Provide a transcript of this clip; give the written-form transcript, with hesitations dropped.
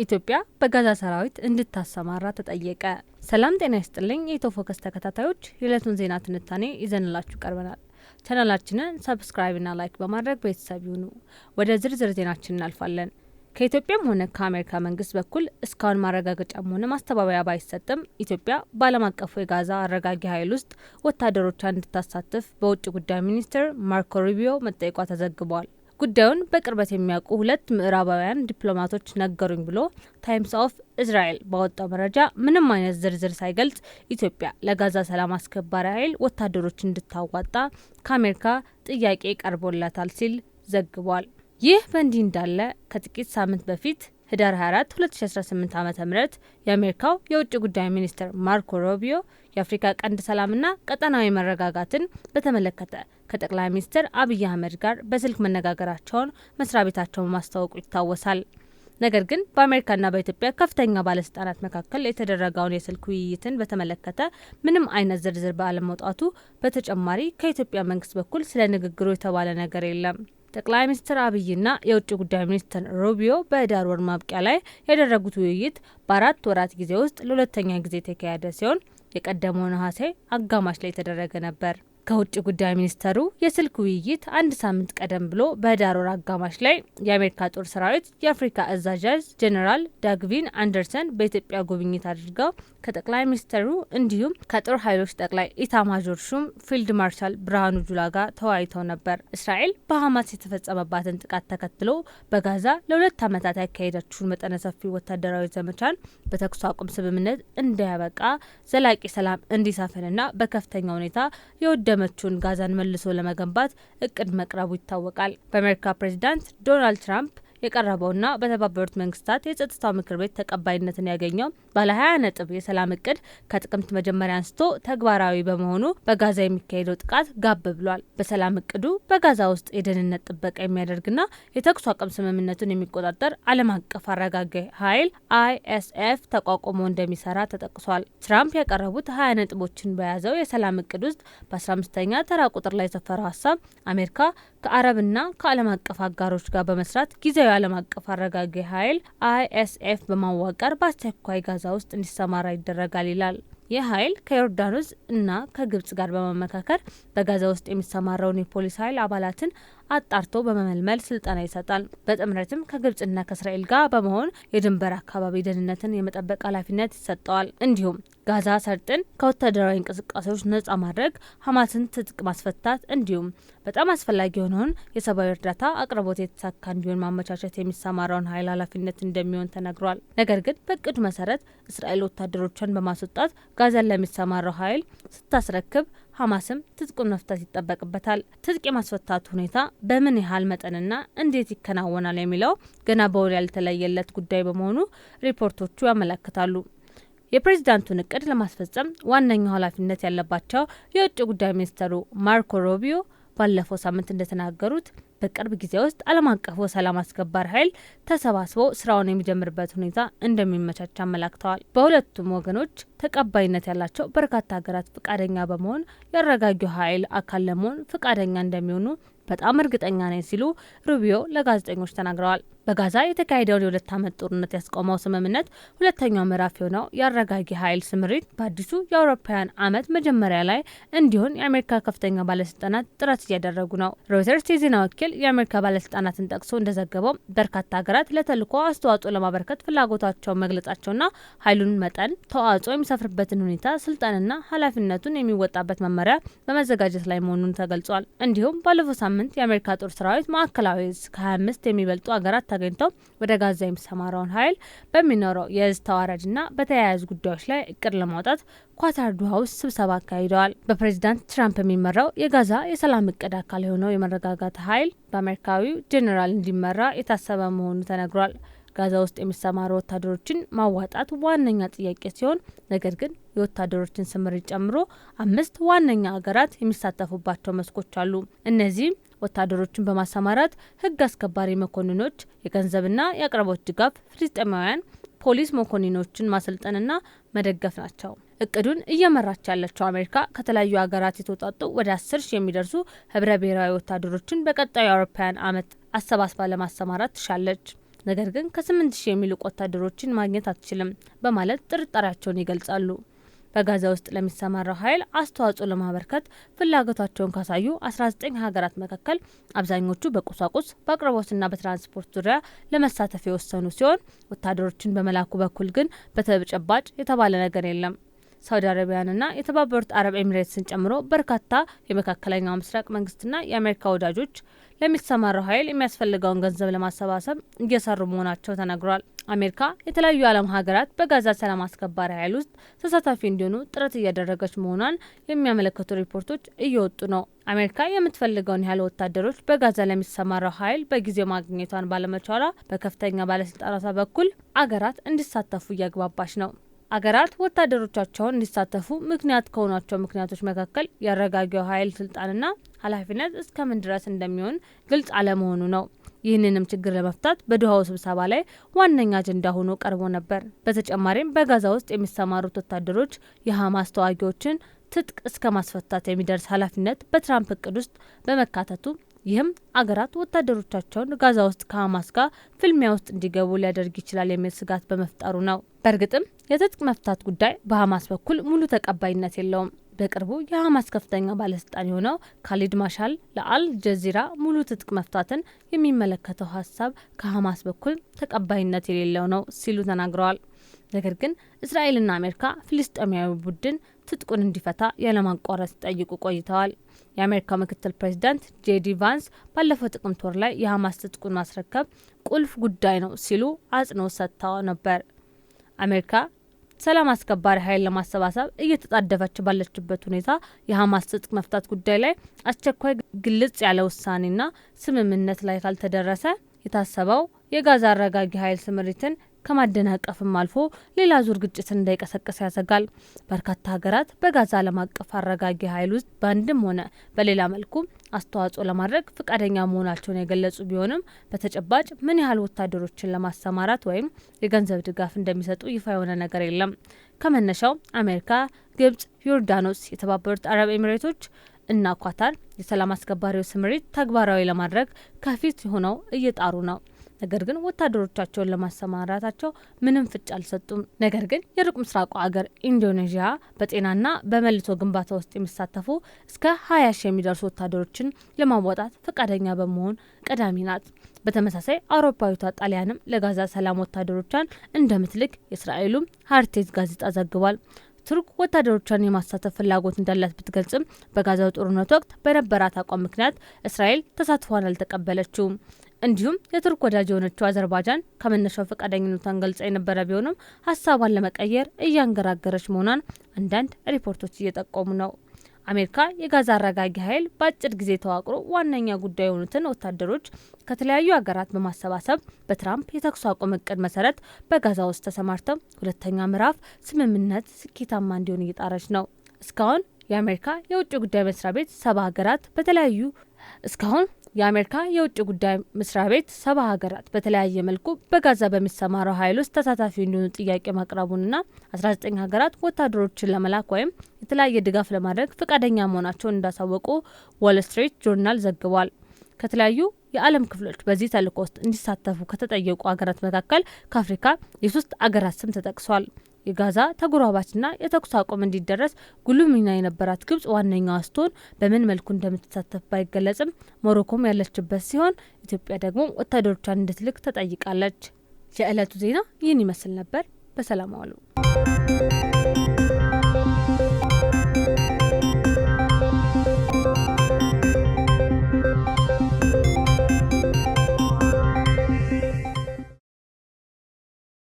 ኢትዮጵያ በጋዛ ሰራዊት እንድታሰማራ ተጠየቀ። ሰላም ጤና ይስጥልኝ የኢትዮ ፎከስ ተከታታዮች፣ የዕለቱን ዜና ትንታኔ ይዘንላችሁ ቀርበናል። ቻናላችንን ሰብስክራይብና ላይክ በማድረግ ቤተሰብ ይሁኑ። ወደ ዝርዝር ዜናችን እናልፋለን። ከኢትዮጵያም ሆነ ከአሜሪካ መንግስት በኩል እስካሁን ማረጋገጫም ሆነ ማስተባበያ ባይሰጥም ኢትዮጵያ በዓለም አቀፉ የጋዛ አረጋጊ ኃይል ውስጥ ወታደሮቿን እንድታሳትፍ በውጭ ጉዳይ ሚኒስትር ማርኮ ሩቢዮ መጠየቋ ተዘግቧል። ጉዳዩን በቅርበት የሚያውቁ ሁለት ምዕራባውያን ዲፕሎማቶች ነገሩኝ ብሎ ታይምስ ኦፍ እስራኤል ባወጣው መረጃ ምንም አይነት ዝርዝር ሳይገልጽ ኢትዮጵያ ለጋዛ ሰላም አስከባሪ ኃይል ወታደሮች እንድታዋጣ ከአሜሪካ ጥያቄ ቀርቦላታል ሲል ዘግቧል። ይህ በእንዲህ እንዳለ ከጥቂት ሳምንት በፊት ህዳር 24 2018 ዓ.ም የአሜሪካው የውጭ ጉዳይ ሚኒስትር ማርኮ ሩቢዮ የአፍሪካ ቀንድ ሰላምና ቀጠናዊ መረጋጋትን በተመለከተ ከጠቅላይ ሚኒስትር አብይ አህመድ ጋር በስልክ መነጋገራቸውን መስሪያ ቤታቸው ማስታወቁ ይታወሳል። ነገር ግን በአሜሪካና በኢትዮጵያ ከፍተኛ ባለስልጣናት መካከል የተደረገውን የስልክ ውይይትን በተመለከተ ምንም አይነት ዝርዝር ባለመውጣቱ በተጨማሪ ከኢትዮጵያ መንግስት በኩል ስለ ንግግሩ የተባለ ነገር የለም። ጠቅላይ ሚኒስትር አብይና የውጭ ጉዳይ ሚኒስትር ሩቢዮ በህዳር ወር ማብቂያ ላይ ያደረጉት ውይይት በ4 ወራት ጊዜ ውስጥ ለሁለተኛ ጊዜ የተካሄደ ሲሆን የቀደመው ነሐሴ አጋማሽ ላይ የተደረገ ነበር። ከውጭ ጉዳይ ሚኒስተሩ የስልክ ውይይት አንድ ሳምንት ቀደም ብሎ በህዳር ወር አጋማሽ ላይ የአሜሪካ ጦር ሰራዊት የአፍሪካ አዛዥ ጄኔራል ዳግቪን አንደርሰን በኢትዮጵያ ጉብኝት አድርገው ከጠቅላይ ሚኒስተሩ እንዲሁም ከጦር ኃይሎች ጠቅላይ ኢታማዦር ሹም ፊልድ ማርሻል ብርሃኑ ጁላ ጋር ተወያይተው ነበር። እስራኤል በሐማስ የተፈጸመባትን ጥቃት ተከትሎ በጋዛ ለ2 ዓመታት ያካሄደችውን መጠነ ሰፊ ወታደራዊ ዘመቻን በተኩስ አቁም ስምምነት እንዲያበቃ ዘላቂ ሰላም እንዲሰፍንና በከፍተኛ ሁኔታ የወደመችውን ጋዛን መልሶ ለመገንባት እቅድ መቅረቡ ይታወቃል። በአሜሪካ ፕሬዚዳንት ዶናልድ ትራምፕ የቀረበውና በተባበሩት መንግስታት የጸጥታው ምክር ቤት ተቀባይነትን ያገኘው ባለ 20 ነጥብ የሰላም እቅድ ከጥቅምት መጀመሪያ አንስቶ ተግባራዊ በመሆኑ በጋዛ የሚካሄደው ጥቃት ጋብ ብሏል። በሰላም እቅዱ በጋዛ ውስጥ የደህንነት ጥበቃ የሚያደርግና የተኩስ አቁም ስምምነቱን የሚቆጣጠር ዓለም አቀፍ አረጋጊ ኃይል ISF ተቋቁሞ እንደሚሰራ ተጠቅሷል። ትራምፕ ያቀረቡት 20 ነጥቦችን በያዘው የሰላም እቅድ ውስጥ በ15ኛ ተራ ቁጥር ላይ የሰፈረው ሀሳብ አሜሪካ ከአረብና ከዓለም አቀፍ አጋሮች ጋር በመስራት ጊዜያዊ ዓለም አቀፍ አረጋጊ ኃይል ISF በማዋቀር በአስቸኳይ ጋዛ ውስጥ እንዲሰማራ ይደረጋል ይላል። ይህ ኃይል ከዮርዳኖስ እና ከግብጽ ጋር በመመካከር በጋዛ ውስጥ የሚሰማራውን የፖሊስ ኃይል አባላትን አጣርቶ በመመልመል ስልጠና ይሰጣል። በጥምረትም ከግብጽና ከእስራኤል ጋር በመሆን የድንበር አካባቢ ደህንነትን የመጠበቅ ኃላፊነት ይሰጠዋል። እንዲሁም ጋዛ ሰርጥን ከወታደራዊ እንቅስቃሴዎች ነጻ ማድረግ፣ ሐማስን ትጥቅ ማስፈታት እንዲሁም በጣም አስፈላጊ የሆነውን የሰብአዊ እርዳታ አቅርቦት የተሳካ እንዲሆን ማመቻቸት የሚሰማራውን ኃይል ኃላፊነት እንደሚሆን ተነግሯል። ነገር ግን በእቅዱ መሰረት እስራኤል ወታደሮቿን በማስወጣት ጋዛን ለሚሰማራው ኃይል ስታስረክብ ሐማስም ትጥቁን መፍታት ይጠበቅበታል። ትጥቅ የማስፈታቱ ሁኔታ በምን ያህል መጠንና እንዴት ይከናወናል የሚለው ገና በውል ያልተለየለት ጉዳይ በመሆኑ ሪፖርቶቹ ያመለክታሉ። የፕሬዝዳንቱን እቅድ ለማስፈጸም ዋነኛው ኃላፊነት ያለባቸው የውጭ ጉዳይ ሚኒስትሩ ማርኮ ሩቢዮ ባለፈው ሳምንት እንደተናገሩት በቅርብ ጊዜ ውስጥ ዓለም አቀፉ ሰላም አስከባሪ ኃይል ተሰባስቦ ስራውን የሚጀምርበት ሁኔታ እንደሚመቻች አመላክተዋል። በሁለቱም ወገኖች ተቀባይነት ያላቸው በርካታ ሀገራት ፍቃደኛ በመሆን የአረጋጊው ኃይል አካል ለመሆን ፍቃደኛ እንደሚሆኑ በጣም እርግጠኛ ነኝ ሲሉ ሩቢዮ ለጋዜጠኞች ተናግረዋል። በጋዛ የተካሄደውን የ2 ዓመት ጦርነት ያስቆመው ስምምነት ሁለተኛው ምዕራፍ የሆነው የአረጋጊ ኃይል ስምሪት በአዲሱ የአውሮፓውያን ዓመት መጀመሪያ ላይ እንዲሆን የአሜሪካ ከፍተኛ ባለስልጣናት ጥረት እያደረጉ ነው። ሮይተርስ የዜና ወኪል የአሜሪካ ባለስልጣናትን ጠቅሶ እንደዘገበው በርካታ ሀገራት ለተልዕኮ አስተዋጽኦ ለማበርከት ፍላጎታቸውን መግለጻቸውና ኃይሉን መጠን፣ ተዋጽኦ የሚሰፍርበትን ሁኔታ፣ ስልጣንና ኃላፊነቱን የሚወጣበት መመሪያ በመዘጋጀት ላይ መሆኑን ተገልጿል። እንዲሁም ባለፈው ሳምንት የአሜሪካ ጦር ሰራዊት ማዕከላዊ እዝ ከ25 የሚበልጡ ሀገራት ተገኝተው ወደ ጋዛ የሚሰማራውን ኃይል በሚኖረው የእዝ ተዋረድና በተያያዙ ጉዳዮች ላይ እቅድ ለማውጣት ኳታር ዶሃ ውስጥ ስብሰባ አካሂደዋል። በፕሬዚዳንት ትራምፕ የሚመራው የጋዛ የሰላም እቅድ አካል የሆነው የመረጋጋት ኃይል በአሜሪካዊው ጄኔራል እንዲመራ የታሰበ መሆኑ ተነግሯል። ጋዛ ውስጥ የሚሰማሩ ወታደሮችን ማዋጣት ዋነኛ ጥያቄ ሲሆን ነገር ግን የወታደሮችን ስምሪት ጨምሮ 5 ዋነኛ ሀገራት የሚሳተፉባቸው መስኮች አሉ። እነዚህም ወታደሮችን በማሰማራት ህግ አስከባሪ መኮንኖች፣ የገንዘብና የአቅርቦት ድጋፍ፣ ፍልስጤማውያን ፖሊስ መኮንኖችን ማሰልጠንና መደገፍ ናቸው። እቅዱን እየመራች ያለችው አሜሪካ ከተለያዩ ሀገራት የተውጣጡ ወደ 10 ሺህ የሚደርሱ ህብረ ብሔራዊ ወታደሮችን በቀጣዩ የአውሮፓውያን ዓመት አሰባስባ ለማሰማራት ትሻለች። ነገር ግን ከ8000 የሚልቁ ወታደሮችን ማግኘት አትችልም በማለት ጥርጣሬያቸውን ይገልጻሉ። በጋዛ ውስጥ ለሚሰማራው ኃይል አስተዋጽኦ ለማበርከት ፍላጎታቸውን ካሳዩ 19 ሀገራት መካከል አብዛኞቹ በቁሳቁስ በአቅርቦትና በትራንስፖርት ዙሪያ ለመሳተፍ የወሰኑ ሲሆን ወታደሮችን በመላኩ በኩል ግን በተጨባጭ የተባለ ነገር የለም። ሳውዲ አረቢያንና የተባበሩት አረብ ኤሚሬትስን ጨምሮ በርካታ የመካከለኛው ምስራቅ መንግስትና የአሜሪካ ወዳጆች ለሚሰማራው ኃይል የሚያስፈልገውን ገንዘብ ለማሰባሰብ እየሰሩ መሆናቸው ተነግሯል። አሜሪካ የተለያዩ የዓለም ሀገራት በጋዛ ሰላም አስከባሪ ኃይል ውስጥ ተሳታፊ እንዲሆኑ ጥረት እያደረገች መሆኗን የሚያመለክቱ ሪፖርቶች እየወጡ ነው። አሜሪካ የምትፈልገውን ያህል ወታደሮች በጋዛ ለሚሰማራው ኃይል በጊዜው ማግኘቷን ባለመቻሏ በከፍተኛ ባለስልጣናቷ በኩል አገራት እንዲሳተፉ እያግባባች ነው። አገራት ወታደሮቻቸውን እንዲሳተፉ ምክንያት ከሆኗቸው ምክንያቶች መካከል የአረጋጊው ኃይል ስልጣንና ኃላፊነት እስከምን ድረስ እንደሚሆን ግልጽ አለመሆኑ ነው። ይህንንም ችግር ለመፍታት በዶሃው ስብሰባ ላይ ዋነኛ አጀንዳ ሆኖ ቀርቦ ነበር። በተጨማሪም በጋዛ ውስጥ የሚሰማሩት ወታደሮች የሐማስ ተዋጊዎችን ትጥቅ እስከ ማስፈታት የሚደርስ ኃላፊነት በትራምፕ እቅድ ውስጥ በመካተቱ ይህም አገራት ወታደሮቻቸውን ጋዛ ውስጥ ከሐማስ ጋር ፍልሚያ ውስጥ እንዲገቡ ሊያደርግ ይችላል የሚል ስጋት በመፍጠሩ ነው። በእርግጥም የትጥቅ መፍታት ጉዳይ በሐማስ በኩል ሙሉ ተቀባይነት የለውም። በቅርቡ የሐማስ ከፍተኛ ባለስልጣን የሆነው ካሊድ ማሻል ለአል ጀዚራ ሙሉ ትጥቅ መፍታትን የሚመለከተው ሀሳብ ከሐማስ በኩል ተቀባይነት የሌለው ነው ሲሉ ተናግረዋል። ነገር ግን እስራኤልና አሜሪካ ፍልስጤማዊ ቡድን ትጥቁን እንዲፈታ ያለማቋረጥ ሲጠይቁ ቆይተዋል። የአሜሪካው ምክትል ፕሬዚዳንት ጄዲ ቫንስ ባለፈው ጥቅምት ወር ላይ የሐማስ ትጥቁን ማስረከብ ቁልፍ ጉዳይ ነው ሲሉ አጽንኦት ሰጥተው ነበር። አሜሪካ ሰላም አስከባሪ ኃይል ለማሰባሰብ እየተጣደፈች ባለችበት ሁኔታ የሐማስ ትጥቅ መፍታት ጉዳይ ላይ አስቸኳይ ግልጽ ያለ ውሳኔና ስምምነት ላይ ካልተደረሰ የታሰበው የጋዛ አረጋጊ ኃይል ስምሪትን ከማደናቀፍም አልፎ ሌላ ዙር ግጭት እንዳይቀሰቀስ ያሰጋል። በርካታ ሀገራት በጋዛ ዓለም አቀፍ አረጋጊ ኃይል ውስጥ በአንድም ሆነ በሌላ መልኩ አስተዋጽኦ ለማድረግ ፈቃደኛ መሆናቸውን የገለጹ ቢሆንም በተጨባጭ ምን ያህል ወታደሮችን ለማሰማራት ወይም የገንዘብ ድጋፍ እንደሚሰጡ ይፋ የሆነ ነገር የለም። ከመነሻው አሜሪካ፣ ግብጽ፣ ዮርዳኖስ፣ የተባበሩት አረብ ኤሚሬቶች እና ኳታር የሰላም አስከባሪው ስምሪት ተግባራዊ ለማድረግ ከፊት ሆነው እየጣሩ ነው። ነገር ግን ወታደሮቻቸውን ለማሰማራታቸው ምንም ፍንጭ አልሰጡም። ነገር ግን የሩቅ ምስራቁ ሀገር ኢንዶኔዥያ በጤናና በመልሶ ግንባታ ውስጥ የሚሳተፉ እስከ 20 ሺህ የሚደርሱ ወታደሮችን ለማዋጣት ፈቃደኛ በመሆን ቀዳሚ ናት። በተመሳሳይ አውሮፓዊቷ ጣሊያንም ለጋዛ ሰላም ወታደሮቿን እንደምትልክ የእስራኤሉም ሀርቴዝ ጋዜጣ ዘግቧል። ቱርክ ወታደሮቿን የማሳተፍ ፍላጎት እንዳላት ብትገልጽም በጋዛው ጦርነት ወቅት በነበራት አቋም ምክንያት እስራኤል ተሳትፏን አልተቀበለችውም። እንዲሁም የቱርክ ወዳጅ የሆነችው አዘርባይጃን ከመነሻው ፈቃደኝነቷን ገልጻ የነበረ ቢሆንም ሀሳቧን ለመቀየር እያንገራገረች መሆኗን አንዳንድ ሪፖርቶች እየጠቆሙ ነው። አሜሪካ የጋዛ አረጋጊ ኃይል በአጭር ጊዜ ተዋቅሮ ዋነኛ ጉዳይ የሆኑትን ወታደሮች ከተለያዩ ሀገራት በማሰባሰብ በትራምፕ የተኩስ አቁም እቅድ መሰረት በጋዛ ውስጥ ተሰማርተው ሁለተኛ ምዕራፍ ስምምነት ስኬታማ እንዲሆን እየጣረች ነው። እስካሁን የአሜሪካ የውጭ ጉዳይ መስሪያ ቤት 70 ሀገራት በተለያየ መልኩ በጋዛ በሚሰማራው ኃይል ውስጥ ተሳታፊ እንዲሆኑ ጥያቄ ማቅረቡንና 19 ሀገራት ወታደሮችን ለመላክ ወይም የተለያየ ድጋፍ ለማድረግ ፈቃደኛ መሆናቸውን እንዳሳወቁ ዋል ስትሪት ጆርናል ዘግቧል። ከተለያዩ የዓለም ክፍሎች በዚህ ተልዕኮ ውስጥ እንዲሳተፉ ከተጠየቁ ሀገራት መካከል ከአፍሪካ የ3 አገራት ስም ተጠቅሷል። የጋዛ ተጎራባችና የተኩስ አቁም እንዲደረስ ጉልህ ሚና የነበራት ግብጽ ዋነኛዋ ስትሆን በምን መልኩ እንደምትሳተፍ ባይገለጽም ሞሮኮም ያለችበት ሲሆን ኢትዮጵያ ደግሞ ወታደሮቿን እንድትልክ ተጠይቃለች። የዕለቱ ዜና ይህን ይመስል ነበር። በሰላም ዋሉ።